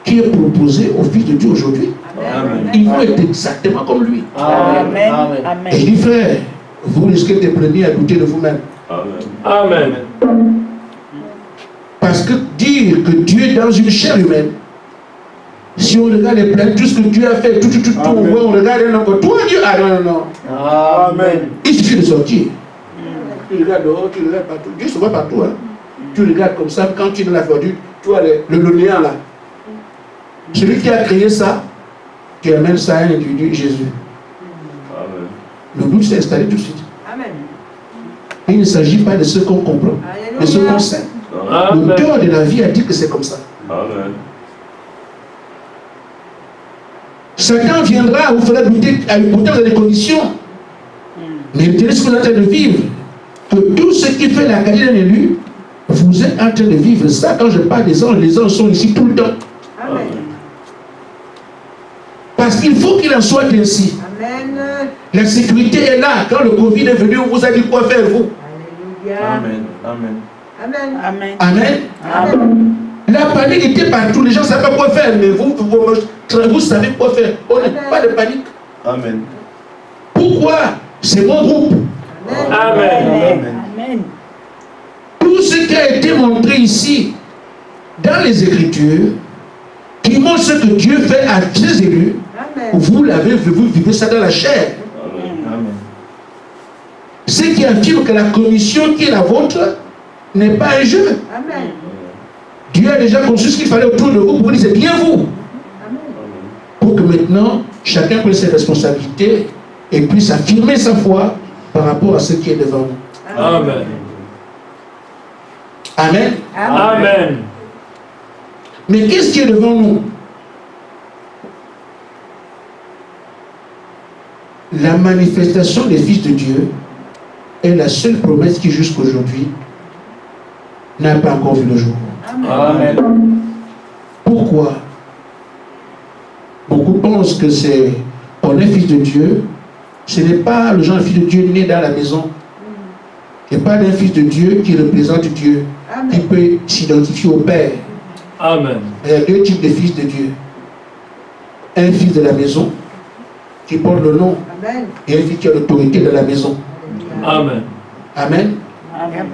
qui est proposé au Fils de Dieu aujourd'hui. Amen. Il faut être exactement comme lui. Amen. Amen. Amen. Et je dis, frère, vous risquez d'être premier à douter de vous-même. Amen. Parce que dire que Dieu est dans une chair humaine, si on regarde les plans, tout ce que Dieu a fait, tout, on regarde un encore, toi Dieu, ah non, non, non. Amen. Il suffit de sortir. Tu regardes dehors, tu regardes partout. Dieu se voit partout. Hein. Tu regardes comme ça, quand tu es dans la verdure, tu vois le néant là. Celui qui a créé ça, tu amènes ça à un individu, Jésus. Le doute s'est installé tout de suite. Amen. Il ne s'agit pas de ce qu'on comprend, mais ce qu'on sait. L'auteur de la vie a dit que c'est comme ça. Amen. Satan viendra vous fera douter pourtant dans des conditions. Mais retenez ce que vous êtes en train de vivre. Que tout ce qui fait la qualité d'un élu, vous êtes en train de vivre ça. Quand je parle des anges, les anges sont ici tout le temps. Amen. Parce qu'il faut qu'il en soit ainsi. Amen. La sécurité est là. Quand le Covid est venu, on vous a dit quoi faire, vous. Alléluia. Amen. Amen. Amen. Amen. Amen. Amen. La panique était partout. Les gens ne savaient pas quoi faire. Mais vous savez quoi faire. On n'est pas de panique. Amen. Pourquoi? C'est mon groupe. Amen. Amen. Tout ce qui a été montré ici, dans les Écritures, qui montre ce que Dieu fait à ses élus, vous l'avez vu, vous vivez ça dans la chair. Amen. Ce qui affirme que la commission qui est la vôtre n'est pas un jeu. Amen. Dieu a déjà conçu ce qu'il fallait autour de vous pour dire c'est bien vous. Amen. Pour que maintenant, chacun prenne ses responsabilités et puisse affirmer sa foi par rapport à ce qui est devant nous. Amen. Amen. Amen. Mais qu'est-ce qui est devant nous? La manifestation des fils de Dieu est la seule promesse qui jusqu'aujourd'hui n'a pas encore vu le jour. Amen. Pourquoi? Beaucoup pensent que c'est on est fils de Dieu. Ce n'est pas le genre de fils de Dieu né dans la maison. Il n'y a pas d'un fils de Dieu qui représente Dieu, qui peut s'identifier au Père. Amen. Il y a deux types de fils de Dieu. Un fils de la maison qui porte le nom et un fils qui a l'autorité de la maison. Amen. Amen. Amen.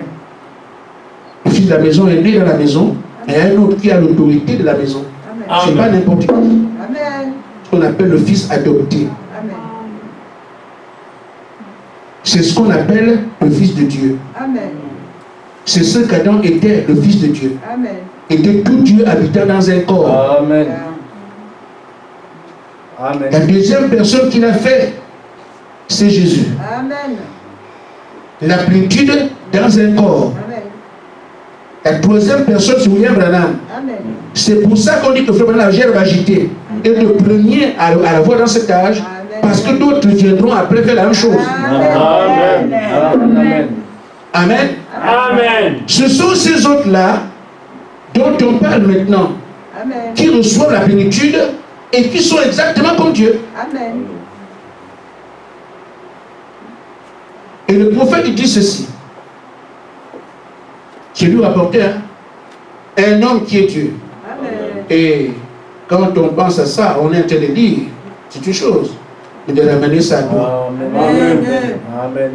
Le fils de la maison est né dans la maison et un autre qui a l'autorité de la maison. Ce n'est pas n'importe qui. Ce qu'on appelle le fils adopté. C'est ce qu'on appelle le fils de Dieu. C'est ce qu'Adam était, le fils de Dieu. Et que tout Dieu habitant dans un corps. Amen. Amen. La deuxième personne qui l'a fait, c'est Jésus. La plénitude dans un corps. La troisième personne, c'est William Branham. C'est pour ça qu'on dit que Frère Branham, la gerbe agitée est le premier à la voir dans cet âge, parce que d'autres viendront après faire la même chose. Amen. Amen. Amen. Amen. Ce sont ces autres-là dont on parle maintenant, qui reçoivent la plénitude et qui sont exactement comme Dieu. Et le prophète il dit ceci. C'est lui rapporté, hein? Un homme qui est Dieu. Et quand on pense à ça, on est en train de dire, c'est une chose, mais de ramener ça à toi. Amen. Amen.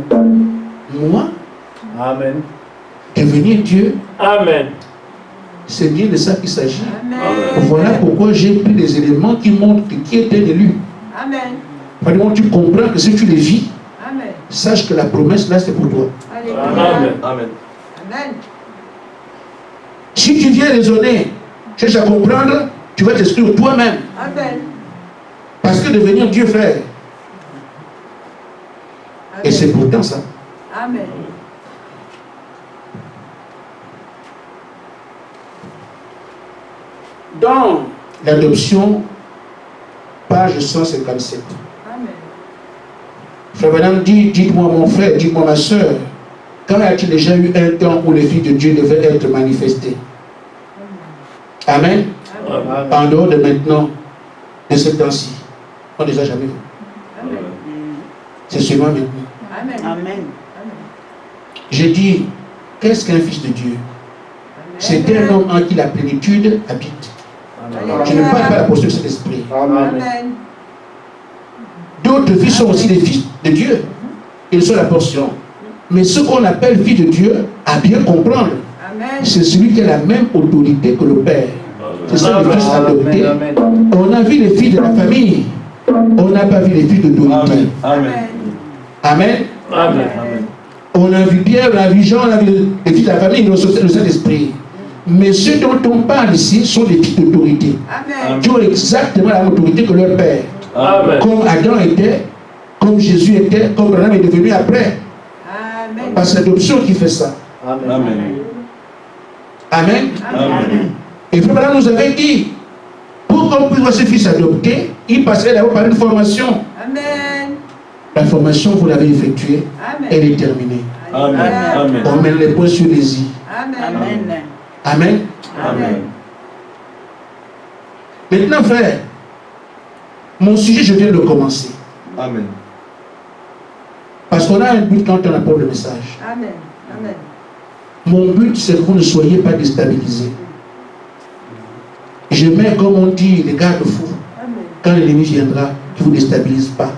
Moi, Amen. devenir Dieu, Amen. c'est bien de ça qu'il s'agit. Voilà pourquoi j'ai pris des éléments qui montrent que qui est un élu. Vraiment, tu comprends que si tu les vis, sache que la promesse là, c'est pour toi. Amen. Amen. Si tu viens raisonner, cherche à comprendre, tu vas t'exclure toi-même. Parce que devenir Dieu frère. Et c'est pourtant ça. Dans l'adoption, page 157. Frère Madame dit, dites-moi mon frère, dites-moi ma soeur, quand a-t-il déjà eu un temps où les filles de Dieu devaient être manifestées? Amen. En dehors de maintenant, de ce temps-ci, on ne les a jamais vus. C'est seulement maintenant. Amen. J'ai dit, qu'est-ce qu'un fils de Dieu? C'est un homme en qui la plénitude habite. Je ne parle pas de la posture de cet esprit. Amen. D'autres fils sont aussi des fils de Dieu. Ils sont la portion. Mais ce qu'on appelle fils de Dieu, à bien comprendre, c'est celui qui a la même autorité que le Père. C'est ça le fils adopté. On a vu les filles de la famille. On n'a pas vu les filles d'autorité. Amen. Amen. Amen. On a vu Pierre, on a vu Jean, on a vu les filles de la famille, le Saint-Esprit. Mais ceux dont on parle ici sont des filles d'autorité. Qui ont exactement la même autorité que leur Père. Amen. Comme Adam était, comme Jésus était, comme Abraham est devenu après. Parce que c'est l'adoption qui fait ça. Amen. Amen. Amen. Et Frère Abraham nous avait dit, pour qu'on puisse voir ce fils adopté, il passerait d'abord par une formation. La formation, vous l'avez effectuée, elle est terminée. Amen. Amen. On met les points sur les i. Amen. Amen. Amen. Maintenant, frère, mon sujet, je viens de commencer. Amen. Parce qu'on a un but quand on apporte le message. Mon but, c'est que vous ne soyez pas déstabilisés. Je mets, comme on dit, les garde-fous. Quand l'ennemi viendra, qui ne vous déstabilise pas,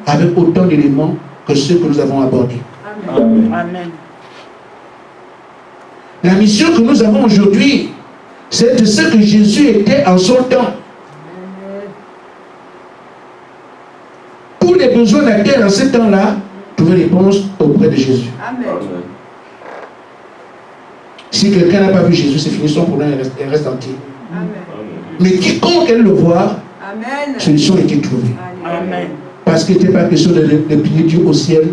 avec autant d'éléments que ceux que nous avons abordés. Amen. Amen. La mission que nous avons aujourd'hui, c'est de ce que Jésus était en son temps. Tous les besoins de la terre en ce temps-là trouvaient réponse auprès de Jésus. Amen. Si quelqu'un n'a pas vu Jésus, c'est fini, son problème reste entier. Amen. Mais quiconque aime le voir, Amen. solution était trouvée. Amen. Parce qu'il n'était pas question de plier Dieu au ciel,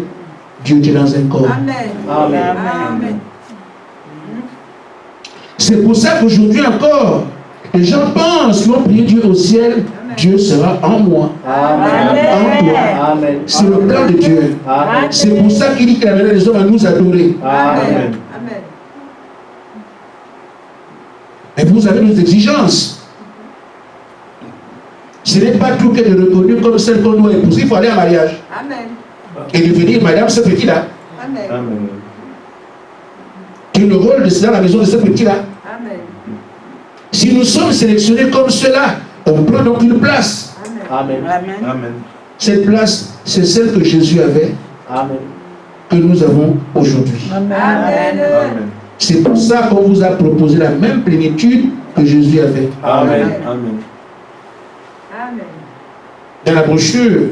Dieu était dans un corps. Amen. Amen. Amen. C'est pour ça qu'aujourd'hui encore, les gens pensent qu'ils vont prier Dieu au ciel, Dieu sera en moi, en toi. Amen. C'est le plan de Dieu. Amen. C'est pour ça qu'il dit qu'il amène les hommes à nous adorer. Amen. Amen. Mais vous avez nos exigences. Ce n'est pas tout que de reconnu comme celle qu'on doit épouser. Il faut aller en mariage. Amen. Et devenir madame ce petit-là. Amen. Amen. Qui est le rôle de cela dans la maison de ce petit-là. Amen. Si nous sommes sélectionnés comme cela, on prend donc une place. Amen. Amen. Amen. Amen. Cette place, c'est celle que Jésus avait, Amen. que nous avons aujourd'hui. Amen. Amen. C'est pour ça qu'on vous a proposé la même plénitude que Jésus avait. Amen. Amen. Amen. Dans la brochure,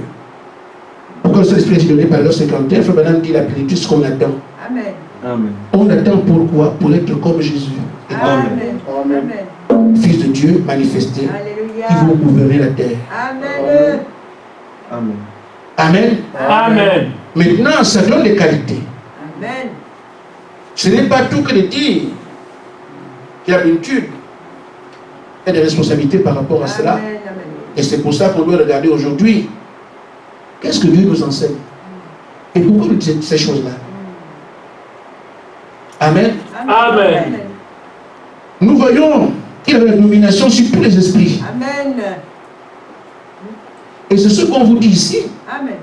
pourquoi ce l'Esprit est donné par l'heure 51, Frère Branham dit la plénitude, ce qu'on attend. Amen. Amen. On attend pourquoi? Pour être comme Jésus, Amen. Fils de Dieu manifesté, Alléluia. qui va gouverner la terre. Amen. Amen. Amen. Amen. Maintenant, ça donne des qualités. Amen. Ce n'est pas tout que de dire qu'il y a une plénitude. Il y a des responsabilités par rapport à cela. Amen. Et c'est pour ça qu'on doit regarder aujourd'hui. Qu'est-ce que Dieu nous enseigne? Et pourquoi nous disons ces choses-là? Amen. Amen. Nous voyons qu'il y a une domination sur tous les esprits. Amen. Et c'est ce qu'on vous dit ici. Amen.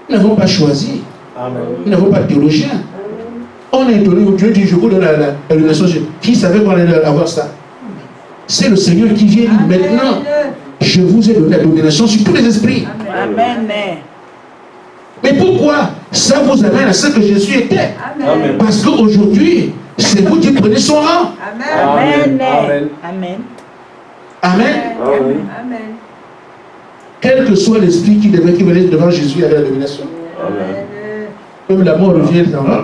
Nous n'avons pas choisi. Amen. Nous n'avons pas de théologien. On est étonné où Dieu dit, je vous donne la domination. Qui savait qu'on allait avoir ça? C'est le Seigneur qui vient dire, maintenant, je vous ai donné la domination sur tous les esprits. Amen. Mais pourquoi? Ça vous amène à ce que Jésus était. Amen. Parce qu'aujourd'hui, c'est vous qui prenez son rang. Amen. Amen. Amen. Amen. Amen. Quel que soit l'esprit qui venait devant Jésus, il avait la domination. Amen. Comme la mort vient, s'en va.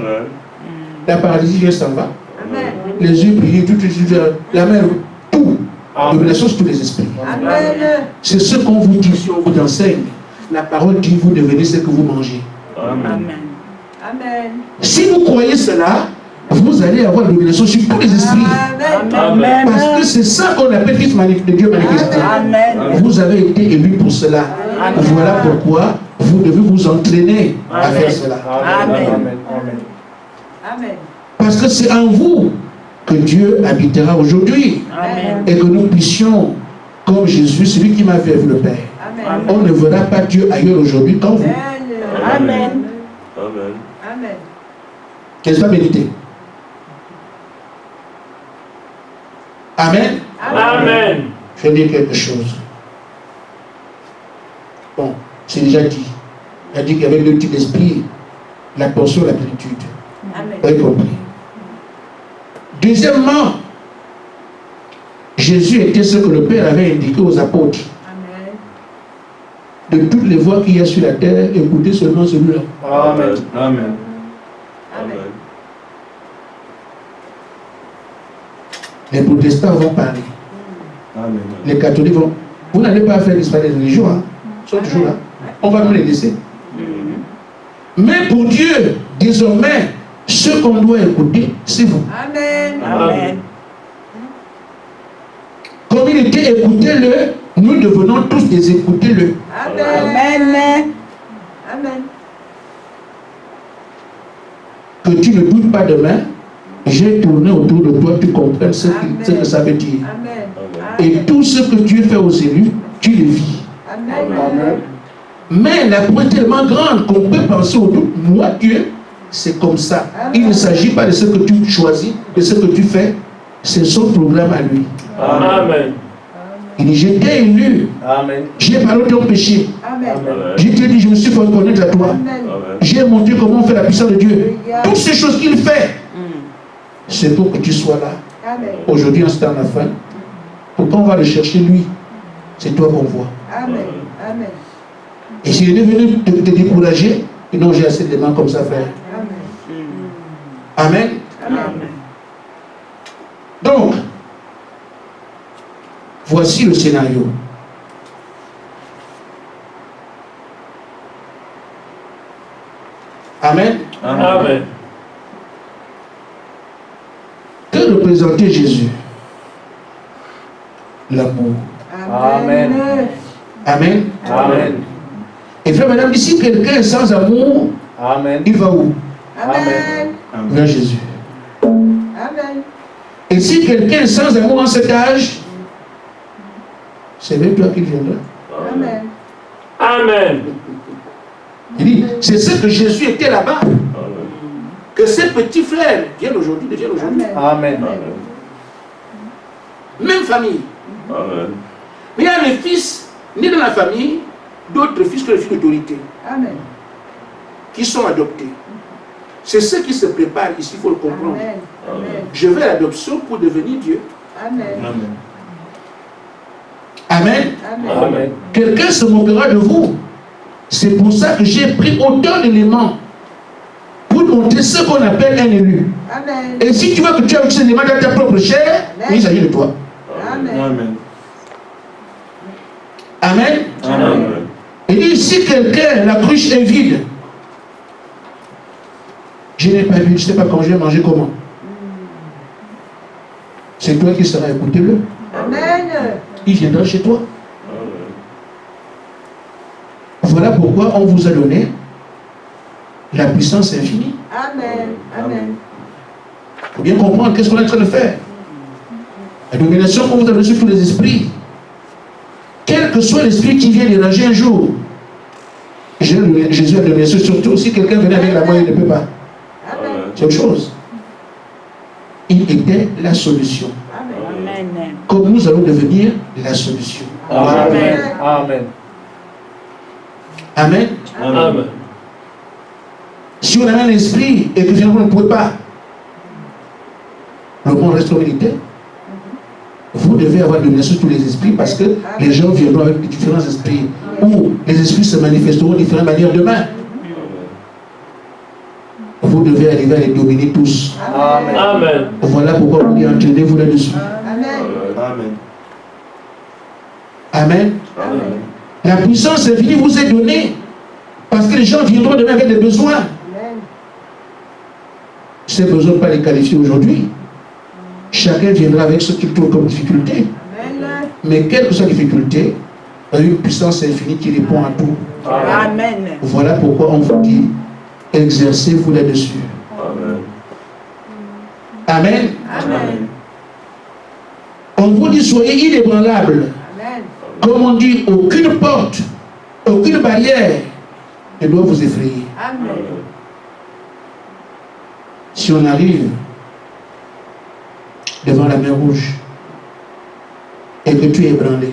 La paralysie vient, s'en va. Amen. Les yeux brillent, tout, la mer, tout. Domination sur tous les esprits. Amen. C'est ce qu'on vous dit, si on vous enseigne. La parole dit, vous devenez ce que vous mangez. Amen. Amen. Si vous croyez cela, vous allez avoir la domination sur tous les esprits. Amen. Parce que c'est ça qu'on appelle Fils de Dieu manifesté. Amen. Vous avez été élus pour cela. Amen. Voilà pourquoi vous devez vous entraîner à Amen. faire cela. Amen. Amen. Parce que c'est en vous que Dieu habitera aujourd'hui. Amen. Et que nous puissions, comme Jésus, celui qui m'a vu avec le Père. Amen. On ne verra pas Dieu ailleurs aujourd'hui qu'en vous. Amen. Amen. Amen. N'est-ce pas méditer? Amen. Amen. Je vais dire quelque chose. Bon, c'est déjà dit. Il a dit qu'il y avait deux types d'esprit, la portion et la plénitude. Amen. Vous avez compris. Deuxièmement, Jésus était ce que le Père avait indiqué aux apôtres. Amen. De toutes les voix qu'il y a sur la terre, écoutez seulement celui-là. Amen. Amen. Amen. Les protestants vont parler. Amen. Les catholiques vont. Vous n'allez pas faire disparaître les religions. Hein? Ils sont toujours là. On va nous les laisser. Mais pour Dieu, désormais, ce qu'on doit écouter, c'est vous. Amen. Amen. Comme il était, écoutez-le, nous devenons tous des écoutez-le. Amen. Amen. Que tu ne doutes pas demain, j'ai tourné autour de toi, tu comprends ce que ça veut dire. Amen. Et tout ce que Dieu fait aux élus, tu le vis. Amen. Mais la peur est tellement grande qu'on peut penser au doute. Moi, Dieu, c'est comme ça. Il ne s'agit pas de ce que tu choisis, de ce que tu fais, C'est son programme à lui. Amen. Il dit, je t'ai élu. Amen. J'ai parlé de ton péché. Amen. Je t'ai dit, je me suis fait reconnaître à toi. Amen. J'ai montré comment on fait la puissance de Dieu. Toutes ces choses qu'il fait, c'est pour que tu sois là. Amen. Aujourd'hui, en ce temps de la fin, pourquoi on va le chercher lui? C'est toi qu'on voit. Amen. Amen. Et s'il est venu te décourager, non, j'ai assez de mains comme ça, frère. Amen. Amen. Amen. Donc, voici le scénario. Amen. Amen. Que représentait Jésus? L'amour. Amen. Amen. Amen. Et frère, madame, si quelqu'un est sans amour, Amen. il va où? Amen. Vers Jésus. Amen. Et si quelqu'un est sans amour en cet âge, c'est vers toi qu'il viendra. Amen. Amen. Il dit, c'est ce que Jésus était là-bas. Que ses petits frères viennent aujourd'hui, deviennent aujourd'hui. Amen. Même famille. Amen. Mais il y a les fils nés dans la famille, d'autres fils que les fils d'autorité, Amen. qui sont adoptés. C'est ce qui se prépare ici, il faut le comprendre. Amen. Amen. Je vais à l'adoption pour devenir Dieu. Amen. Amen. Amen. Amen. Quelqu'un se moquera de vous. C'est pour ça que j'ai pris autant d'éléments pour montrer ce qu'on appelle un élu. Amen. Et si tu vois que tu as ces éléments dans ta propre chair, il s'agit de toi. Amen. Amen. Amen. Amen. Il dit, si quelqu'un, la cruche est vide, je n'ai pas vu, je ne sais pas quand je vais manger comment. C'est toi qui seras, écoutez-le. Amen. Il viendra chez toi. Voilà pourquoi on vous a donné la puissance infinie. Amen. Amen. Il faut bien comprendre qu'est-ce qu'on est en train de faire. La domination qu'on vous a donnée sur tous les esprits. Quel que soit l'esprit qui vient déranger un jour, Jésus a donné ça, surtout si quelqu'un venait avec la main, il ne peut pas. Amen. C'est autre chose. Il était la solution. Amen. Comme nous allons devenir la solution. Amen. Amen. Amen. Amen. Si on a un esprit et que finalement on ne pouvait pas, le monde reste militaire. Vous devez avoir domination sur tous les esprits parce que les gens viendront avec différents esprits ou les esprits se manifesteront de différentes manières demain. Vous devez arriver à les dominer tous. Amen. Amen. Voilà pourquoi vous dites entraînez-vous là-dessus. Amen. Amen. Amen. Amen. La puissance infinie vous est donnée parce que les gens viendront demain avec des besoins. Amen. Ces besoins, ne pas les qualifier aujourd'hui. Chacun viendra avec ce qu'il trouve comme difficulté. Amen. Mais quelle que soit la difficulté, il y a une puissance infinie qui répond à tout. Amen. Voilà pourquoi on vous dit, exercez-vous là-dessus. Amen. Amen. Amen. On vous dit, soyez inébranlables. Amen. Comme on dit, aucune porte, aucune barrière ne doit vous effrayer. Amen. Si on arrive devant la mer rouge et que tu es ébranlé,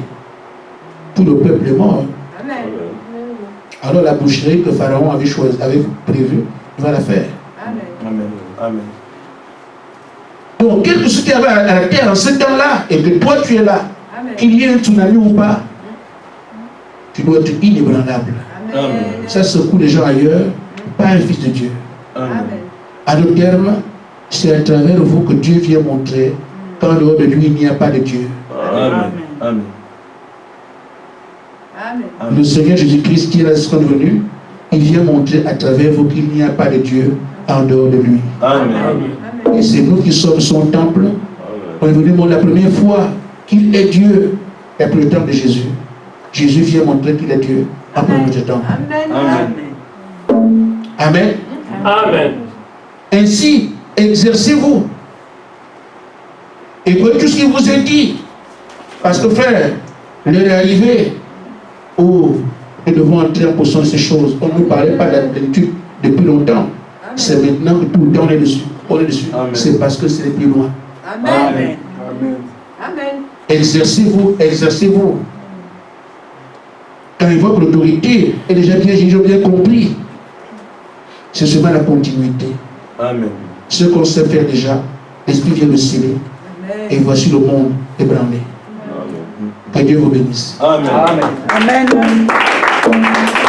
tout le peuple est mort. Amen. Alors la boucherie que Pharaon avait choisi, avait prévue, il va la faire. Amen. Amen. Amen. Donc, quel que soit ce qui arrive à la terre en ce temps-là, et que toi tu es là, Amen. qu'il y ait un tsunami ou pas, tu dois être inébranlable. Amen. Ça secoue les gens ailleurs, pas un fils de Dieu. Amen. Amen. À d'autres termes, c'est à travers vous que Dieu vient montrer qu'en dehors de lui, il n'y a pas de Dieu. Amen. Amen. Amen. Le Seigneur Jésus-Christ qui est la seconde venue, il vient montrer à travers vous qu'il n'y a pas de Dieu en dehors de lui. Amen. Et c'est nous qui sommes son temple. On est venu montrer la première fois qu'il est Dieu, après le temps de Jésus. Jésus vient montrer qu'il est Dieu après notre temps. Amen. Amen. Amen. Ainsi, exercez-vous. Et voyez tout ce qui vous est dit. Parce que frère, l'heure est arrivée où nous devons entrer en possession de ces choses. On ne nous parlait pas d'habitude depuis longtemps. C'est maintenant que tout le temps on est dessus. On est dessus. Amen. C'est parce que c'est plus loin. Amen. Amen. Amen. Exercez-vous, exercez-vous. Quand ils voient que l'autorité est déjà bien, ils ont bien compris. C'est seulement la continuité. Amen. Ce qu'on sait faire déjà, l'Esprit vient le sceller. Et voici le monde ébranlé. Que Dieu vous bénisse. Amen. Amen. Amen.